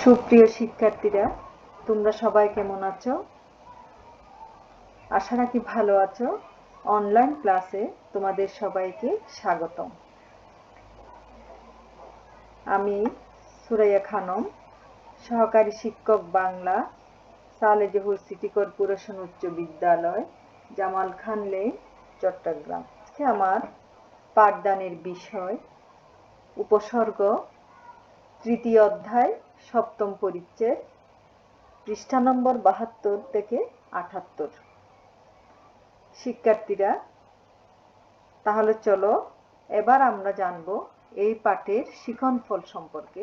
সুপ্রিয় শিক্ষার্থীরা, তোমরা সবাই কেমন আছো? আশা রাখি ভালো আছো। অনলাইন ক্লাসে তোমাদের সবাইকে স্বাগতম। আমি সুরাইয়া খানম, সহকারী শিক্ষক বাংলা, সালে জহুর সিটি কর্পোরেশন উচ্চ বিদ্যালয়, জামাল খান লেন, চট্টগ্রাম। আজকে আমার পাঠদানের বিষয় উপসর্গ, তৃতীয় অধ্যায়, সপ্তম পরিচ্ছেদ, পৃষ্ঠা নম্বর ৭২ থেকে ৭৮। শিক্ষার্থীরা, তাহলে চলো এবার আমরা জানব এই পাঠের শিক্ষণফল সম্পর্কে।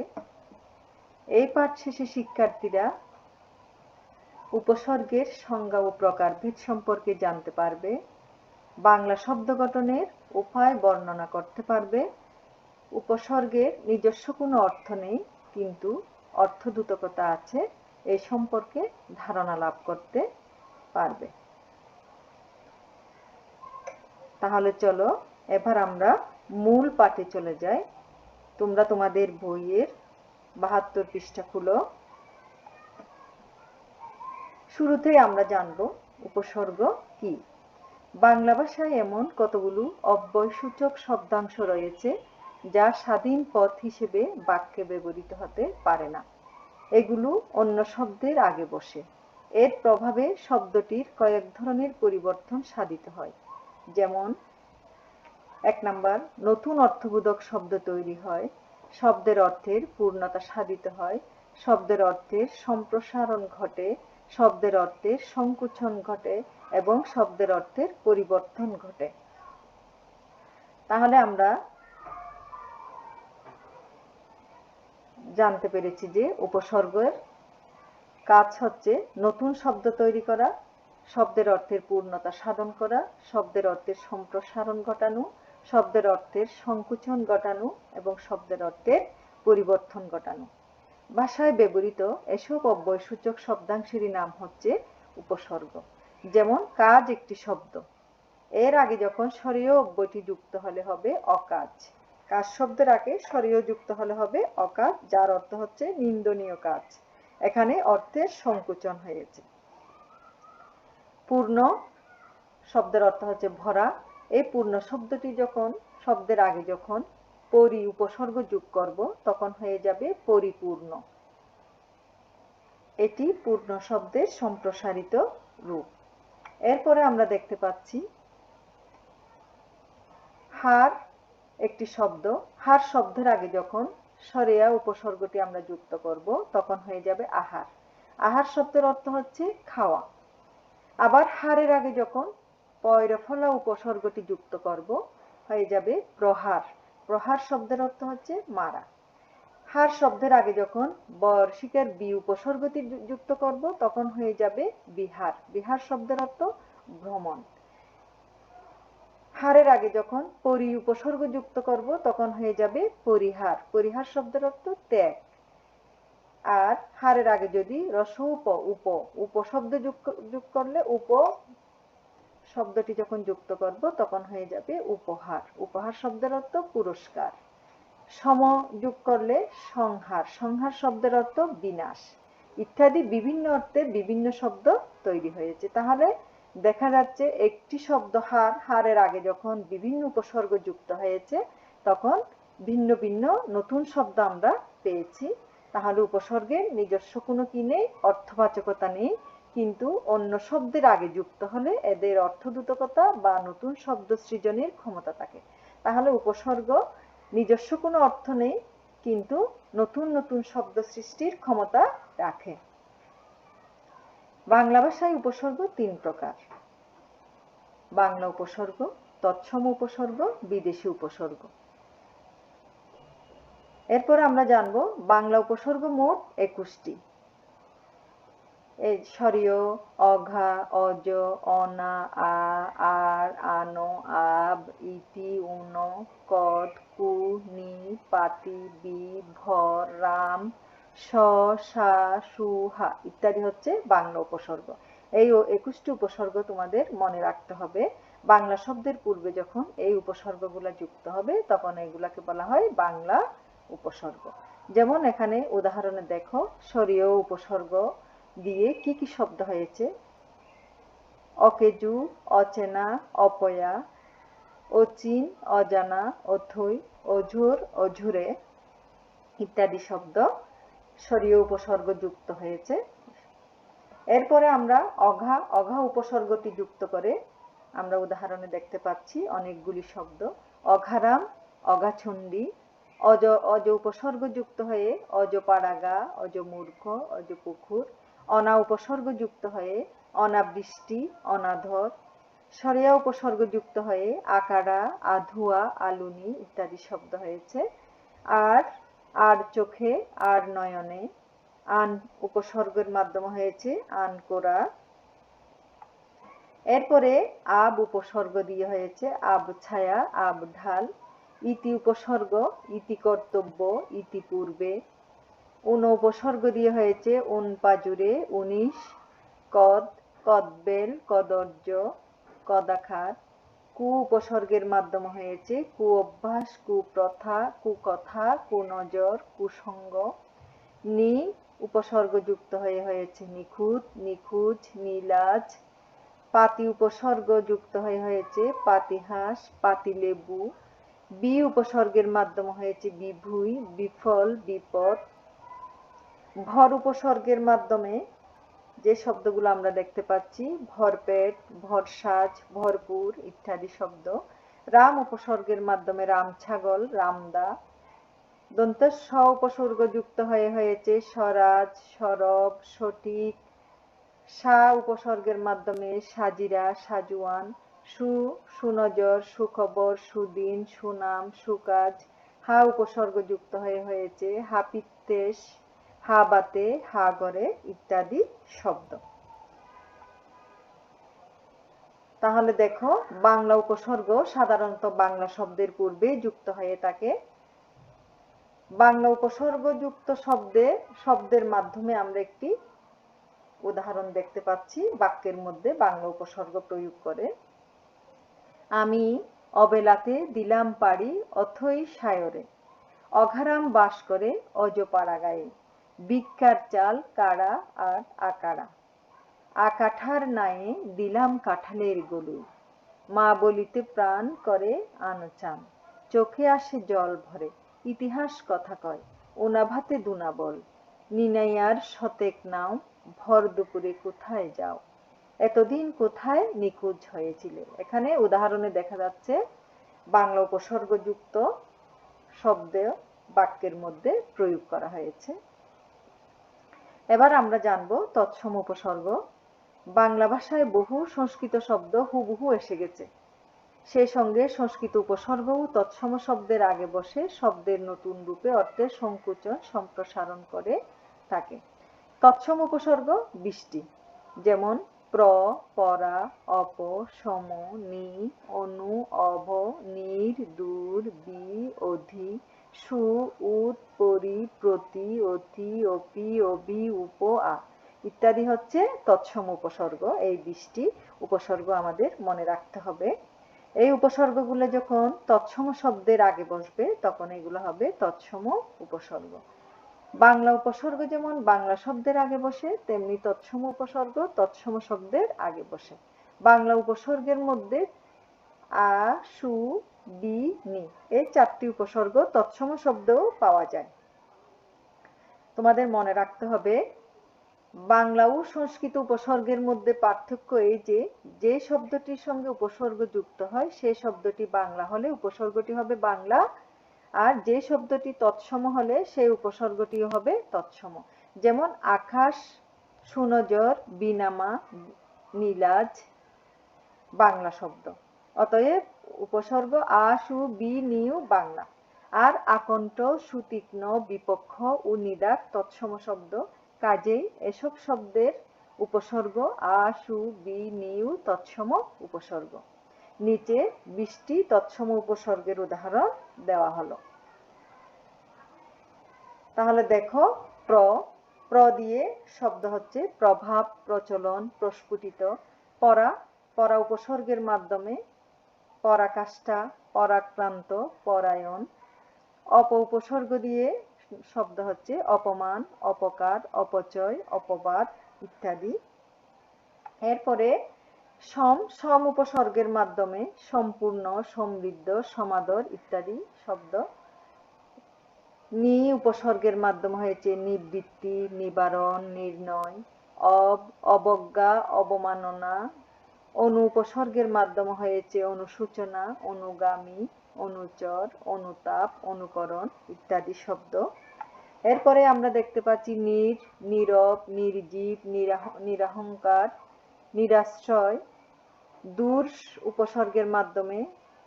এই পাঠ শেষে শিক্ষার্থীরা উপসর্গের সংজ্ঞা ও প্রকারভেদ সম্পর্কে জানতে পারবে, বাংলা শব্দ গঠনের উপায় বর্ণনা করতে পারবে। উপসর্গের নিজস্ব কোনো অর্থ নেই, কিন্তু অর্থদ্যোতকতা আছে, এই সম্পর্কে ধারণা লাভ করতে পারবে। তাহলে চলো এবার আমরা মূল পাঠে চলে যাই। তোমরা তোমাদের বইয়ের ৭২ পৃষ্ঠা খুলো। শুরুতেই আমরা জানব উপসর্গ কি। বাংলা ভাষায় এমন কতগুলো অব্যয়সূচক শব্দাংশ রয়েছে যা স্বাধীন পদ হিসেবে বাক্যে ব্যবহৃত হতে পারে না। এগুলো অন্য শব্দের আগে বসে। এর প্রভাবে শব্দটির কয়েক ধরনের পরিবর্তন সাধিত হয়। যেমন ১ নাম্বার, নতুন অর্থবোধক শব্দ তৈরি হয়, শব্দের অর্থের পূর্ণতা সাধিত হয়, শব্দের অর্থের সম্প্রসারণ ঘটে, শব্দের অর্থের সংকুচন ঘটে এবং শব্দের অর্থের পরিবর্তন ঘটে। তাহলে আমরা জানতে পেরেছি যে উপসর্গের কাজ হচ্ছে নতুন শব্দ তৈরি করা, শব্দের অর্থের পূর্ণতা সাধন করা, শব্দের অর্থের সম্প্রসারণ ঘটানো, শব্দের অর্থের সংকুচন ঘটানো এবং শব্দের অর্থের পরিবর্তন ঘটানো। ভাষায় ব্যবহৃত এসব অব্যয়সূচক শব্দাংশেরই নাম হচ্ছে উপসর্গ। যেমন কাজ একটি শব্দ, এর আগে যখন স্বরীয় অব্যয়টি যুক্ত হলে হবে অকাজ। কাজ শব্দের আগে স্বরীয় যুক্ত হলে হবে অকাজ, যার অর্থ হচ্ছে নিন্দনীয় কাজ। এখানে অর্থের সংকুচন হয়েছে। পূর্ণ শব্দের অর্থ হচ্ছে ভরা। এই পূর্ণ শব্দটি যখন শব্দের আগে যখন পরি উপসর্গ যোগ করব তখন হয়ে যাবে পরিপূর্ণ। এটি পূর্ণ শব্দের সম্প্রসারিত রূপ। এরপরে আমরা দেখতে পাচ্ছি হার একটি শব্দ। হার শব্দের আগে যখন স্বরেয়া উপসর্গটি আমরা যুক্ত করব তখন হয়ে যাবে আহার। আহার শব্দের অর্থ হচ্ছে খাওয়া। আবার হারের আগে যখন পয়রফলা উপসর্গটি যুক্ত করব হয়ে যাবে প্রহার। প্রহার শব্দের অর্থ হচ্ছে মারা। হার শব্দের আগে যখন বর্ষিকার বি উপসর্গটি যুক্ত করব তখন হয়ে যাবে বিহার। বিহার শব্দের অর্থ ভ্রমণ। হারের আগে যখন পরি উপসর্গ যুক্ত করব তখন হয়ে যাবে পরিহার। পরিহার শব্দের অর্থ ত্যাগ। আর হারের আগে যদি উপশব্দ যোগ করলে উপ শব্দটি যখন যুক্ত করব তখন হয়ে যাবে উপহার। উপহার শব্দের অর্থ পুরস্কার। সম যোগ করলে সংহার। সংহার শব্দের অর্থ বিনাশ। ইত্যাদি বিভিন্ন অর্থে বিভিন্ন শব্দ তৈরি হয়েছে। তাহলে দেখা যাচ্ছে একটি শব্দ হার, হারের আগে যখন বিভিন্ন উপসর্গ যুক্ত হয়েছে তখন ভিন্ন ভিন্ন নতুন শব্দ আমরা পেয়েছি। তাহলে উপসর্গের নিজস্ব কোনো কি নেই, অর্থবাচকতা নেই, কিন্তু অন্য শব্দের আগে যুক্ত হলে এদের অর্থদ্যোতকতা বা নতুন শব্দ সৃজনের ক্ষমতা থাকে। তাহলে উপসর্গ নিজস্ব কোনো অর্থ নেই, কিন্তু নতুন নতুন শব্দ সৃষ্টির ক্ষমতা রাখে। বাংলা ভাষায় উপসর্গ ৩ প্রকার: বাংলা উপসর্গ, তৎসম উপসর্গ, বিদেশি উপসর্গ। এরপর আমরা জানব বাংলা উপসর্গ মোট ২১টি। এই স্বরীয়, অঘা, অজ, অনা, আ, আর, আনো, আব, ইতি, উন, কদ, কু, নি, পাতি, বি, ভর, রাম, স, সা, সু, হা ইত্যাদি হচ্ছে বাংলা উপসর্গ। এই ২১টি উপসর্গ তোমাদের মনে রাখতে হবে। বাংলা শব্দের পূর্বে যখন এই উপসর্গগুলা যুক্ত হবে তখন এগুলাকে বলা হয় বাংলা উপসর্গ। যেমন এখানে উদাহরণে দেখো স্বরীয় উপসর্গ দিয়ে কি কি শব্দ হয়েছে। অকেজু, অচেনা, অপয়া, অচিন, অজানা, অথৈ, অঝুর, অঝুরে ইত্যাদি শব্দ স্বরীয় উপসর্গ যুক্ত হয়েছে। এরপরে আমরা অঘা অঘা উপসর্গটি যুক্ত করে আমরা উদাহরণে দেখতে পাচ্ছি অনেকগুলি শব্দ। অঘারাম, অঘাছন্ডী, অজ অজ উপসর্গ যুক্ত হয়ে অজপাড়াগা, অজমূর্খ, অজপুকুর। অনা উপসর্গ যুক্ত হয়ে অনাবৃষ্টি, অনাধর। স্বরীয় উপসর্গ যুক্ত হয়ে আকারা, আধুয়া, আলুনি ইত্যাদি শব্দ হয়েছে। আর চোখে, আর নয়নে। আন উপসর্গের মাধ্যমে হয়েছে আনকোরা। এরপরে আব উপসর্গ দিয়ে হয়েছে আবছায়া, আবঢাল। ইতি উপসর্গ ইতি কর্তব্য, ইতিপূর্বে। উন উপসর্গ দিয়ে হয়েছে উনপাজুরে, উনিশ। কদ, কদবেল, কদর্য, কদাখার। কু উপসর্গের মাধ্যমে হয়েছে কু অভ্যাস, কুপ্রথা, কুকথা, কুনজর, কুসঙ্গ। নি উপসর্গ যুক্ত হয়ে হয়েছে নিখুঁত, নিখুঁজ, নীলাজ। পাতি উপসর্গ যুক্ত হয়ে হয়েছে পাতিহাস, পাতিলেবু। বি উপসর্গের মাধ্যমে হয়েছে বিভুই, বিফল, বিপদ। ভর উপসর্গের মাধ্যমে যে শব্দগুলো আমরা দেখতে পাচ্ছি ভরপেট, ভরসাজ, ভরপুর ইত্যাদি শব্দ। রাম উপসর্গের মাধ্যমে রামছাগল, রামদা। দন্ত স উপসর্গ যুক্ত হয়ে হয়েছে স্বরাজ, সরব, সঠিক। সা উপসর্গের মাধ্যমে সাজিরা, সাজুয়ান। সুনজর, সুখবর, সুদিন, সুনাম, সুকাজ। হা উপসর্গ যুক্ত হয়ে হয়েছে হাপিত্যেশ, হাবাতে, হাগরে ইত্যাদি শব্দ। তাহলে দেখো বাংলা উপসর্গ সাধারণত বাংলা শব্দের পূর্বে যুক্ত হয়ে থাকে। বাংলা উপসর্গ যুক্ত শব্দের মাধ্যমে আমরা একটি উদাহরণ দেখতে পাচ্ছি বাক্যের মধ্যে বাংলা উপসর্গ প্রয়োগ করে। আমি অবেলাতে দিলাম পাড়ি অথৈ সায়রে, অঘারাম বাস করে অজপাড়াগায়ে। ভিক্ষার চাল কাড়া আর আকাড়া, আকাঠার নায়ে দিলাম কাঁঠালের গলু। মা বলিতে প্রাণ করে আনচান, চোখে আসে জল ভরে। ইতিহাস কথা কয় ওনাভাতে দুনা বল, নিনাইয়ার শতেক নাও, ভর দুপুরে কোথায় যাও। এতদিন কোথায় নিখোঁজ হয়েছিলে। এখানে উদাহরণে দেখা যাচ্ছে বাংলা উপসর্গযুক্ত শব্দ বাক্যের মধ্যে প্রয়োগ করা হয়েছে। এবার আমরা জানব তৎসম উপসর্গ। বাংলা ভাষায় বহু সংস্কৃত শব্দ হুবহু এসে গেছে। সেই সঙ্গে সংস্কৃত উপসর্গও তৎসম শব্দের আগে বসে শব্দের নতুন রূপে অর্থের সংকুচন সম্প্রসারণ করে থাকে। তৎসম উপসর্গ 20টি, যেমন প্র, পরা, অপ, সম, নি, অনু, অভ, নির, দূর, বি, অধি, সু, উত, পরি, প্রতি, অতি, অপি, অবি, উপ, আ ইত্যাদি হচ্ছে তৎসম উপসর্গ। এই 20টি উপসর্গ আমাদের মনে রাখতে হবে। এই উপসর্গগুলো যখন তৎসম শব্দের আগে বসবে তখন এগুলো হবে তৎসম উপসর্গ। বাংলা উপসর্গ যেমন বাংলা শব্দের আগে বসে, তেমনি তৎসম উপসর্গ তৎসম শব্দের আগে বসে। বাংলা উপসর্গের মধ্যে আ, সু, বি, নি এই 4টি উপসর্গ তৎসম শব্দেও পাওয়া যায়। তোমাদের মনে রাখতে হবে বাংলা ও সংস্কৃত উপসর্গের মধ্যে পার্থক্য এই যে, যে শব্দটির সঙ্গে উপসর্গ যুক্ত হয় সেই শব্দটি বাংলা হলে উপসর্গটি হবে বাংলা, আর যে শব্দটি তৎসম হলে সেই উপসর্গটিও হবে তৎসম। যেমন আকাশ, সুনজর, বিনামা, নীলাজ বাংলা শব্দ। অতএব উপসর্গ আ, সু, বি, নিউ বাংলা। আর আকণ্ঠ, সুতীক্ষ্ণ, বিপক্ষ ও নিদাক তৎসম শব্দ। কাজেই এসব শব্দের উপসর্গ আ, সু, বি, নিউ তৎসম উপসর্গ। নিচে 20টি তৎসম উপসর্গের উদাহরণ দেওয়া হলো। তাহলে দেখো প্র দিয়ে শব্দ হচ্ছে প্রভাব, প্রচলন, প্রস্ফুটিত। পরা উপসর্গের মাধ্যমে পরাকাষ্ঠা, পরাক্রান্ত, পরায়ণ। উপসর্গ দিয়ে শব্দ হচ্ছে অপমান, অপকার, অপচয়, অপবাদ ইত্যাদি। এরপরে সম উপসর্গের মাধ্যমে সম্পূর্ণ, সমৃদ্ধ, সমাদর ইত্যাদি শব্দ। নি উপসর্গের মাধ্যমে হয়েছে নিবৃত্তি, নিবারণ, নির্ণয়। অবজ্ঞা, অবমাননা। অনু উপসর্গের মাধ্যমে হয়েছে অনুসূচনা, অনুগামী, অনুচর, অনুতাপ, অনুকরণ ইত্যাদি শব্দ। এরপরে আমরা দেখতে পাচ্ছি নীরব, নির্জীব, নিরহংকার, নিরাশ্রয়। দূর উপসর্গের মাধ্যমে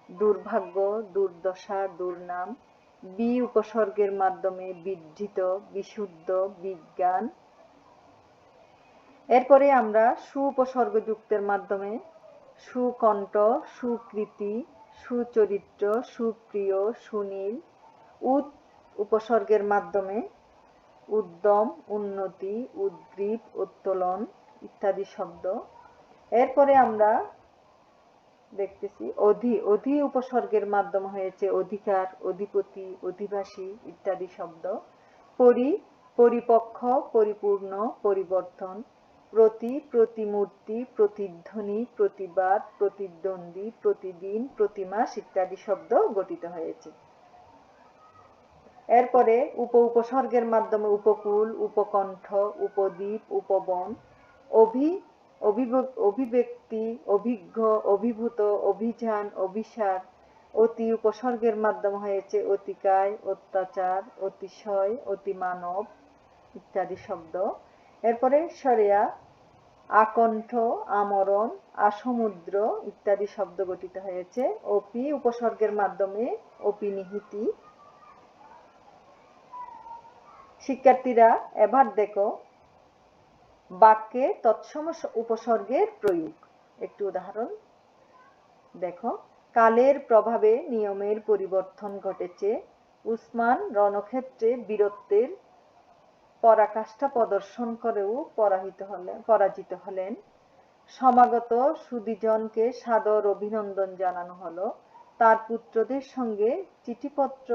দুর্ভাগ্য, দুর্দশা, দুর্নাম। বি উপসর্গের মাধ্যমে বিধৃত, বিশুদ্ধ, বিজ্ঞান। এরপরে আমরা সু উপসর্গ যুক্তের মাধ্যমে সুকণ্ঠ, সুকৃতি, সুচরিত্র, সুপ্রিয়, সুনীল। উদ উপসর্গের মাধ্যমে উদ্যম, উন্নতি, উদ্গ্রীব, উত্তোলন ইত্যাদি শব্দ। এরপরে আমরা দেখতেছি অধি উপসর্গের মাধ্যমে হয়েছে অধিকার, অধিপতি, অধিবাসী ইত্যাদি শব্দ। পরিপক্ষ, পরিপূর্ণ, পরিবর্তন। প্রতিমূর্তি, প্রতিধ্বনি, প্রতিবাদ, প্রতিদ্বন্দ্বী, প্রতিদিন, প্রতিমাস ইত্যাদি শব্দ গঠিত হয়েছে। এরপরে উপসর্গের মাধ্যমে উপকূল, উপকণ্ঠ, উপদ্বীপ, উপবন। অভিব্যক্তি, অভিজ্ঞ, অভিভূত, অভিযান, অভিসার। অতি উপসর্গের মাধ্যমে হয়েছে অতিকায়, অত্যাচার, অতিশয়, অতিমানব ইত্যাদি শব্দ। এরপরে সরেয়া, আকণ্ঠ, আমরণ, আসমুদ্র ইত্যাদি শব্দ গঠিত হয়েছে। অপি উপসর্গের মাধ্যমে অপিনিহিতি। শিক্ষার্থীরা এবার দেখো বাক্যে তৎসম উপসর্গের প্রয়োগ। একটি উদাহরণ দেখো। কালের প্রভাবে নিয়মের পরিবর্তন ঘটেছে। উসমান রণক্ষেত্রে বীরত্বের পরাকাষ্ঠা প্রদর্শন করেও পরাজিত হলেন। সমাগত সুধীজনকে সাদর অভিনন্দন জানানো হলো। তার পুত্রদের সঙ্গে চিঠিপত্র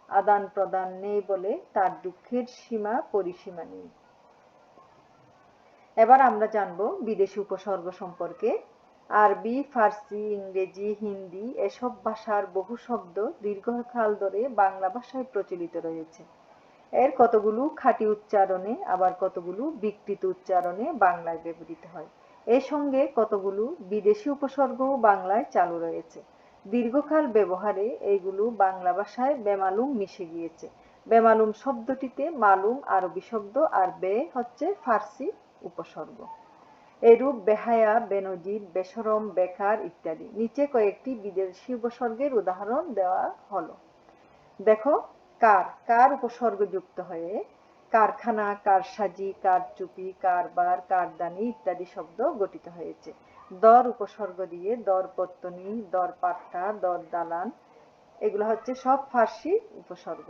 আদান প্রদান নেই বলে তার দুঃখের সীমা পরিসীমা নেই। এবার আমরা জানব বিদেশি উপসর্গ সম্পর্কে। আরবি, ফার্সি, ইংরেজি, হিন্দি এসব ভাষার বহু শব্দ দীর্ঘকাল ধরে বাংলা ভাষায় প্রচলিত রয়েছে। এর কতগুলো খাঁটি উচ্চারণে, আবার কতগুলো বিকৃত উচ্চারণে বাংলায় ব্যবহৃত হয়। এর সঙ্গে কতগুলো বিদেশি উপসর্গও বাংলায় চালু রয়েছে। দীর্ঘকাল ব্যবহারে এইগুলো বাংলা ভাষায় বেমালুম মিশে গিয়েছে। বেমালুম শব্দটিতে মালুম আরবি শব্দ, আর বে হচ্ছে ফার্সি উপসর্গ। এরূপ বেহায়া, বেনজির, বেশরম, বেকার ইত্যাদি। নিচে কয়েকটি বিদেশি উপসর্গের উদাহরণ দেওয়া হলো। দেখো, কার উপসর্গ যুক্ত হয়ে কারখানা, কারসাজি, কারচুপি, কারবার, কারদানি ইত্যাদি শব্দ গঠিত হয়েছে। দর উপসর্গ দিয়ে দরপত্তনি, দরপাট্টা, দরদালান এগুলো হচ্ছে সব ফার্সি উপসর্গ।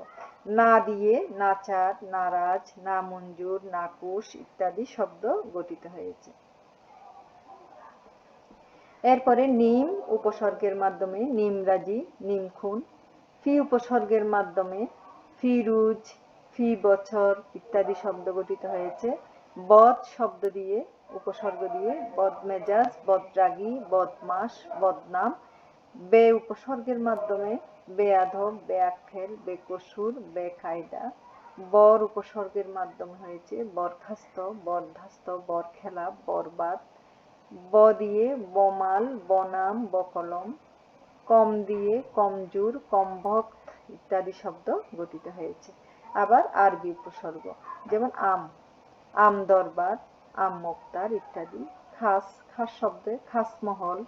না দিয়ে নাচার, নারাজ, নামঞ্জুর, নাকুশ ইত্যাদি শব্দ গঠিত হয়েছে। এরপরে নিম উপসর্গের মাধ্যমে নিমরাজি, নিমখুন। ফি উপসর্গের মাধ্যমে ফিরুজ, ফি বছর ইত্যাদি শব্দ গঠিত হয়েছে। বদ শব্দ দিয়ে উপসর্গ দিয়ে বদমেজাজ, বদরাগী, বদমাস, বদনাম। বে উপসর্গের মাধ্যমে বেয়াদব, বেআক্কেল, বেকসুর, বেকায়দা। বর উপসর্গের মাধ্যমে হয়েছে বরখাস্ত, বরদাস্ত, বরখেলাপ, বরবাদ। ব দিয়ে বমাল, বনাম, বকলম। কম দিয়ে কমজোর, কমভক্ত ইত্যাদি শব্দ গঠিত হয়েছে। আবার আরবি উপসর্গ যেমন আম দরবার, আম মোক্তার ইত্যাদি। খাস শব্দে খাসমহল,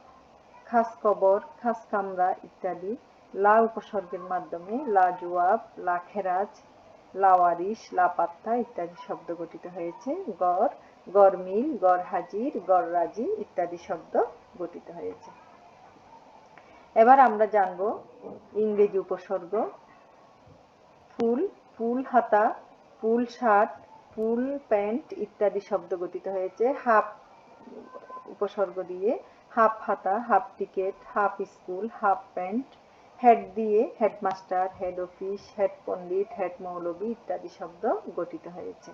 খাস কবর, খাস কামরা ইত্যাদি। লা উপসর্গের মাধ্যমে লাজওয়াব, লাখেরাজ, লাওয়ারিশ, লাপাত্তা ইত্যাদি শব্দ গঠিত হয়েছে। গরমিল, গরহাজির, গররাজি ইত্যাদি শব্দ গঠিত হয়েছে। এবার আমরা জানব ইংরেজি উপসর্গ। ফুল হাতা, ফুল শার্ট, ফুল প্যান্ট ইত্যাদি শব্দ গঠিত হয়েছে হাফ উপসর্গ দিয়ে। হাফ হাতা, half ticket, half school, half pant. Head দিয়ে হেডমাস্টার, হেড অফিস, হেড পণ্ডিত, হেড মৌলবী ইত্যাদি শব্দ গঠিত হয়েছে।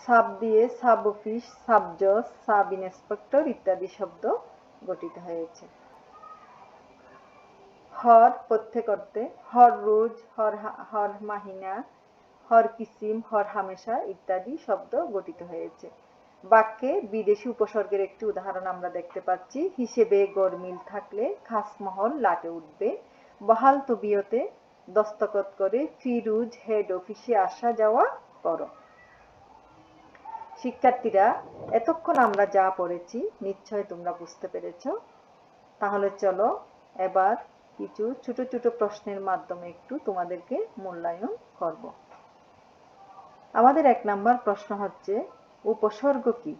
সাব দিয়ে সাব অফিস, সাব জজ, সাব ইন্সপেক্টর ইত্যাদি শব্দ গঠিত হয়েছে। হর প্রত্যেক অর্থে হর রোজ, হর মাহিনা, হর কিসিম, হর হামেশা ইত্যাদি শব্দ গঠিত হয়েছে। বাক্যে বিদেশি উপসর্গের একটি উদাহরণ আমরা দেখতে পাচ্ছি। হিসেবে গরমিল থাকলে খাসমহল লাটে উঠবে। বহাল তবিয়তে দস্তখত করে ফিরুজ হেড অফিসে আসা যাওয়া করো। শিক্ষার্থীরা, এতক্ষণ আমরা যা পড়েছি নিশ্চয় তোমরা বুঝতে পেরেছ। তাহলে চলো এবার কিছু ছোট ছোট প্রশ্নের মাধ্যমে একটু তোমাদেরকে মূল্যায়ন করব। আমাদের 1 নম্বর প্রশ্ন হচ্ছে, উপসর্গ কি?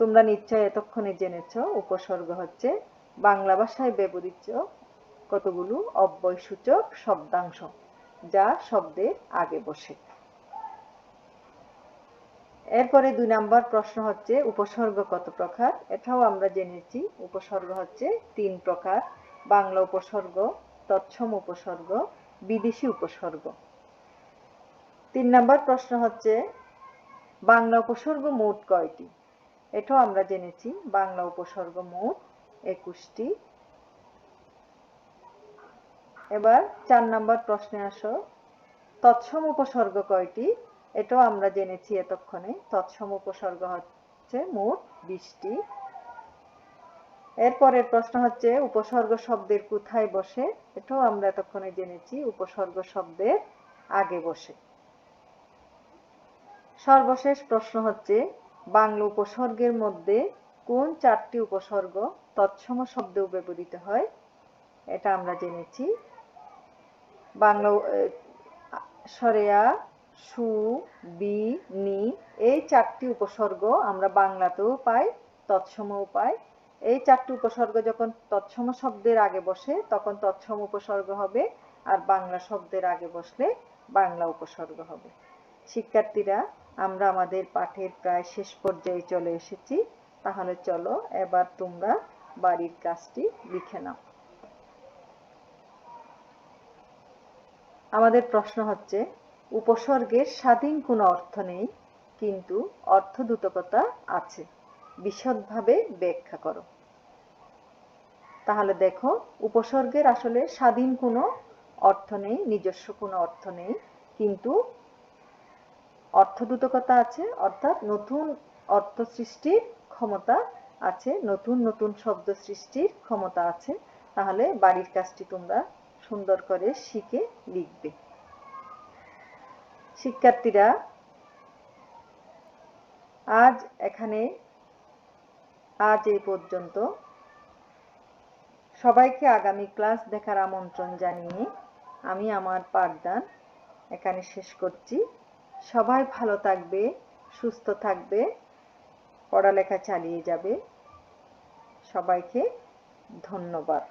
তোমরা নিশ্চয় এতক্ষণে জেনেছ উপসর্গ হচ্ছে বাংলা ভাষায় ব্যবহৃত কতগুলো অব্যয়সূচক শব্দাংশ যা শব্দের আগে বসে। এরপরে 2 নম্বর প্রশ্ন হচ্ছে, উপসর্গ কত প্রকার? এটাও আমরা জেনেছি। উপসর্গ হচ্ছে 3 প্রকার: বাংলা উপসর্গ, তৎসম উপসর্গ, বিদেশি উপসর্গ। 3 নম্বর প্রশ্ন হচ্ছে, বাংলা উপসর্গ মোট কয়টি? এটাও আমরা জেনেছি। বাংলা উপসর্গ মোট 21টি। এবার 4 নম্বর প্রশ্নে আসো, তৎসম উপসর্গ কয়টি? এটাও আমরা জেনেছি এতক্ষণে। তৎসম উপসর্গ হচ্ছে মোট 20টি। এরপরের প্রশ্ন হচ্ছে, উপসর্গ শব্দের কোথায় বসে? এটাও আমরা এতক্ষণে জেনেছি। উপসর্গ শব্দের আগে বসে। সর্বশেষ প্রশ্ন হচ্ছে, বাংলা উপসর্গের মধ্যে কোন 4টি উপসর্গ তৎসম শব্দেও ব্যবহৃত হয়? এটা আমরা জেনেছি। বাংলা সরেয়া, সু, বি, নি এই 4টি উপসর্গ আমরা বাংলাতেও পাই, তৎসমও পাই। এই 4টি উপসর্গ যখন তৎসম শব্দের আগে বসে তখন তৎসম উপসর্গ হবে, আর বাংলা শব্দের আগে বসলে বাংলা উপসর্গ হবে। শিক্ষার্থীরা, আমরা আমাদের পাঠের প্রায় শেষ পর্যায়ে চলে এসেছি। তাহলে চলো এবার তোমরা বাড়ির কাজটি লিখে নাও। আমাদের প্রশ্ন হচ্ছে, উপসর্গের স্বাধীন কোনো অর্থ নেই, কিন্তু অর্থদ্যোতকতা আছে। বিশদভাবে ব্যাখ্যা করো। তাহলে দেখো, উপসর্গের আসলে স্বাধীন কোনো অর্থ নেই, নিজস্ব কোনো অর্থ নেই, কিন্তু অর্থদ্যোতকতা আছে, অর্থাৎ নতুন অর্থ সৃষ্টির ক্ষমতা আছে, নতুন নতুন শব্দ সৃষ্টির ক্ষমতা আছে। তাহলে বাড়ির কাজটি তোমরা সুন্দর করে শিখে লিখবে। শিক্ষার্থীরা, আজ এই পর্যন্ত। সবাইকে আগামী ক্লাস দেখার আমন্ত্রণ জানিয়ে আমি আমার পাঠদান এখানে শেষ করছি। সবাই ভালো থাকবে, সুস্থ থাকবে, পড়ালেখা চালিয়ে যাবে। সবাইকে ধন্যবাদ।